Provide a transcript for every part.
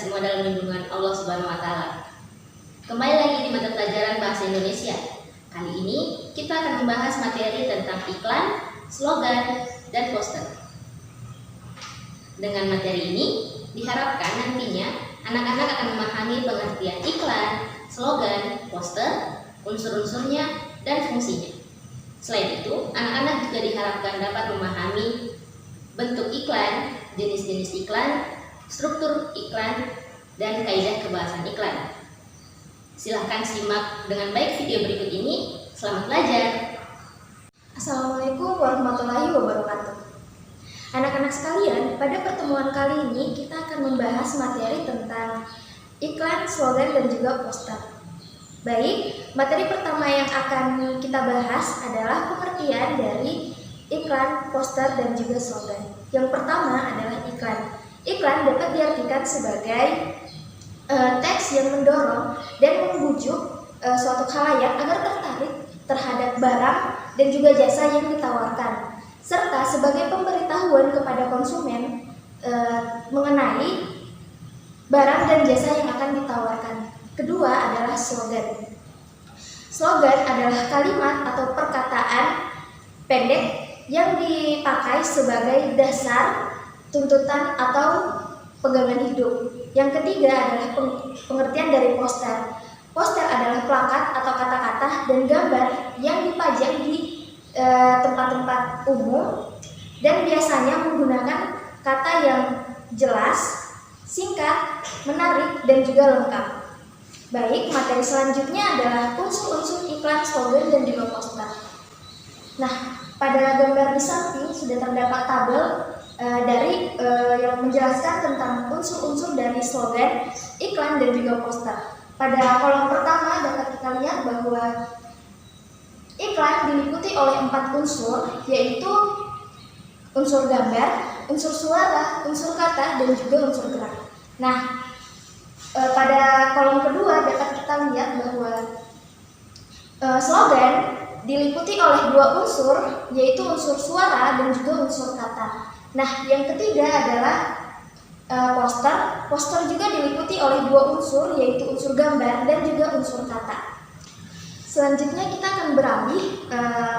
semua dalam lindungan Allah Subhanahu wa Ta'ala. Kembali lagi di mata pelajaran Bahasa Indonesia. Kali ini kita akan membahas materi tentang iklan, slogan, dan poster. Dengan materi ini, diharapkan nantinya anak-anak akan memahami pengertian iklan, slogan, poster, unsur-unsurnya, dan fungsinya. Selain itu, anak-anak juga diharapkan dapat memahami bentuk iklan, jenis-jenis iklan, struktur iklan, dan kaidah kebahasan iklan. Silahkan simak dengan baik video berikut ini. Selamat belajar. Assalamualaikum warahmatullahi wabarakatuh. Anak-anak sekalian, pada pertemuan kali ini kita akan membahas materi tentang iklan, slogan, dan juga poster. Baik, materi pertama yang akan kita bahas adalah pengertian dari iklan, poster, dan juga slogan. Yang pertama adalah iklan. Iklan dapat diartikan sebagai teks yang mendorong dan membujuk suatu khalayak agar tertarik terhadap barang dan juga jasa yang ditawarkan, serta sebagai pemberitahuan kepada konsumen mengenai barang dan jasa yang akan ditawarkan. Kedua adalah slogan. Slogan adalah kalimat atau perkataan pendek yang dipakai sebagai dasar tuntutan atau pegangan hidup. Yang ketiga adalah pengertian dari poster. Poster adalah plakat atau kata-kata dan gambar yang dipajang di tempat-tempat umum dan biasanya menggunakan kata yang jelas, singkat, menarik, dan juga lengkap. Baik, materi selanjutnya adalah unsur-unsur iklan, slogan, dan juga poster. Nah, pada gambar di samping sudah terdapat tabel yang menjelaskan tentang unsur-unsur dari slogan, iklan, dan juga poster. Pada kolom pertama dapat kita lihat bahwa iklan diliputi oleh 4 unsur, yaitu unsur gambar, unsur suara, unsur kata, dan juga unsur gerak. Nah, pada kolom kedua dapat kita lihat bahwa slogan diliputi oleh 2 unsur, yaitu unsur suara dan juga unsur kata. Nah, yang ketiga adalah poster. Poster juga diliputi oleh 2 unsur, yaitu unsur gambar dan juga unsur kata. Selanjutnya kita akan beralih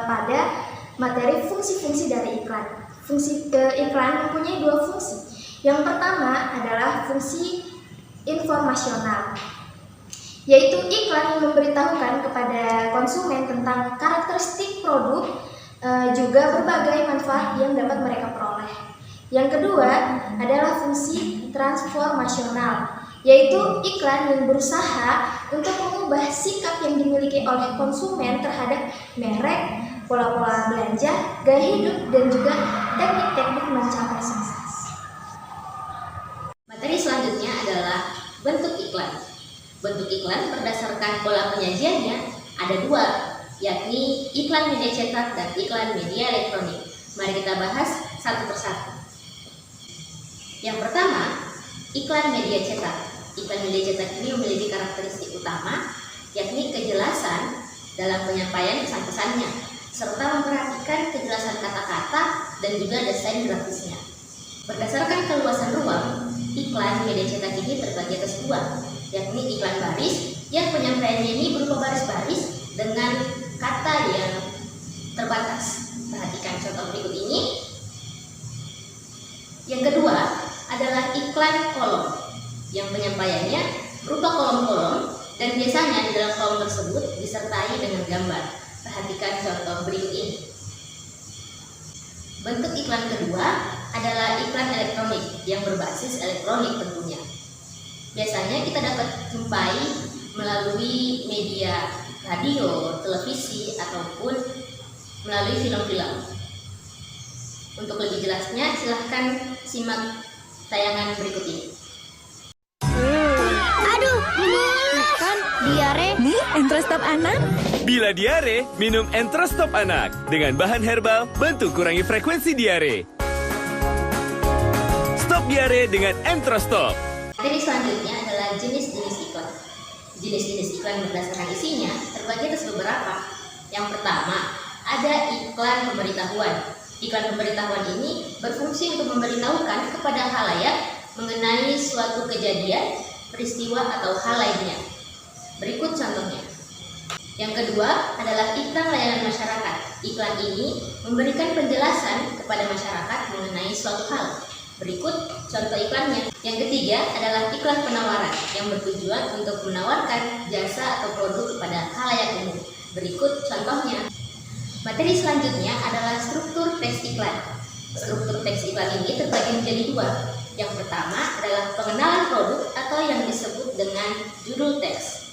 pada materi fungsi-fungsi dari iklan. Iklan mempunyai 2 fungsi. Yang pertama adalah fungsi informasional, yaitu iklan yang memberitahukan kepada konsumen tentang karakteristik produk, juga berbagai manfaat yang dapat mereka peroleh. Yang kedua adalah fungsi transformasional, yaitu iklan yang berusaha untuk mengubah sikap yang dimiliki oleh konsumen terhadap merek, pola-pola belanja, gaya hidup, dan juga teknik-teknik mencapai sukses. Materi selanjutnya adalah bentuk iklan. Bentuk iklan berdasarkan pola penyajiannya ada 2, yakni iklan media cetak dan iklan media elektronik. Mari kita bahas satu persatu. Yang pertama, iklan media cetak. Iklan media cetak ini memiliki karakteristik utama, yakni kejelasan dalam penyampaian pesan-pesannya, serta memperhatikan kejelasan kata-kata dan juga desain grafisnya. Berdasarkan keluasan ruang, iklan media cetak ini terbagi atas 2, yakni iklan baris yang penyampaiannya ini berupa baris-baris dengan kata yang terbatas. Perhatikan contoh berikut ini. Yang kedua adalah iklan kolom yang penyampaiannya berupa kolom-kolom dan biasanya di dalam kolom tersebut disertai dengan gambar. Perhatikan contoh berikut ini. Bentuk iklan kedua adalah iklan elektronik yang berbasis elektronik tentunya. Biasanya kita dapat jumpai melalui media radio, televisi, ataupun melalui film-film. Untuk lebih jelasnya, silahkan simak tayangan berikut ini. Aduh, kan diare. Nih, Entrostop anak. Bila diare, minum Entrostop anak. Dengan bahan herbal, bantu kurangi frekuensi diare. Stop diare dengan Entrostop. Materi selanjutnya adalah jenis-jenis iklan. Jenis-jenis iklan berdasarkan isinya terbagi atas beberapa. Yang pertama, ada iklan pemberitahuan. Iklan pemberitahuan ini berfungsi untuk memberitahukan kepada khalayak mengenai suatu kejadian, peristiwa, atau hal lainnya. Berikut contohnya. Yang kedua adalah iklan layanan masyarakat. Iklan ini memberikan penjelasan kepada masyarakat mengenai suatu hal. Berikut contoh iklannya. Yang ketiga adalah iklan penawaran yang bertujuan untuk menawarkan jasa atau produk kepada khalayak umum. Berikut contohnya. Materi selanjutnya adalah struktur teks iklan. Struktur teks iklan ini terbagi menjadi dua. Yang pertama adalah pengenalan produk atau yang disebut dengan judul teks.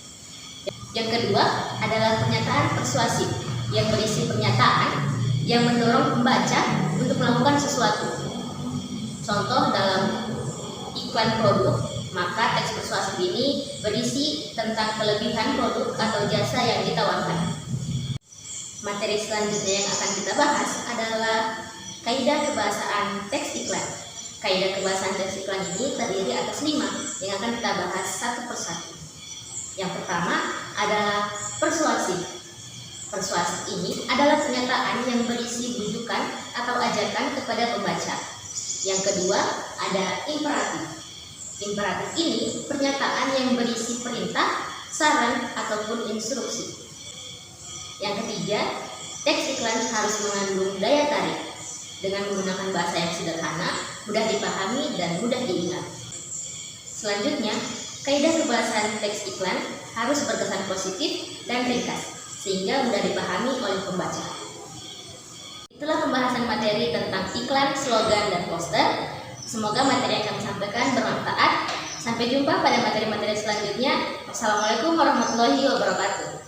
Yang kedua adalah pernyataan persuasif yang berisi pernyataan yang mendorong pembaca untuk melakukan sesuatu. Contoh dalam iklan produk, maka teks persuasif ini berisi tentang kelebihan produk atau jasa yang ditawarkan. Materi selanjutnya yang akan kita bahas adalah kaidah kebahasaan teks iklan. Kaidah kebahasaan teks iklan ini terdiri atas 5 yang akan kita bahas satu persatu. Yang pertama adalah persuasif. Persuasif ini adalah pernyataan yang berisi bujukan atau ajakan kepada pembaca. Yang kedua ada imperatif. Imperatif ini pernyataan yang berisi perintah, saran, ataupun instruksi. Yang ketiga, teks iklan harus mengandung daya tarik dengan menggunakan bahasa yang sederhana, mudah dipahami, dan mudah diingat. Selanjutnya, kaidah kebahasaan teks iklan harus berkesan positif dan ringkas, sehingga mudah dipahami oleh pembaca. Itulah pembahasan materi tentang iklan, slogan, dan poster. Semoga materi yang kami sampaikan bermanfaat. Sampai jumpa pada materi-materi selanjutnya. Wassalamualaikum warahmatullahi wabarakatuh.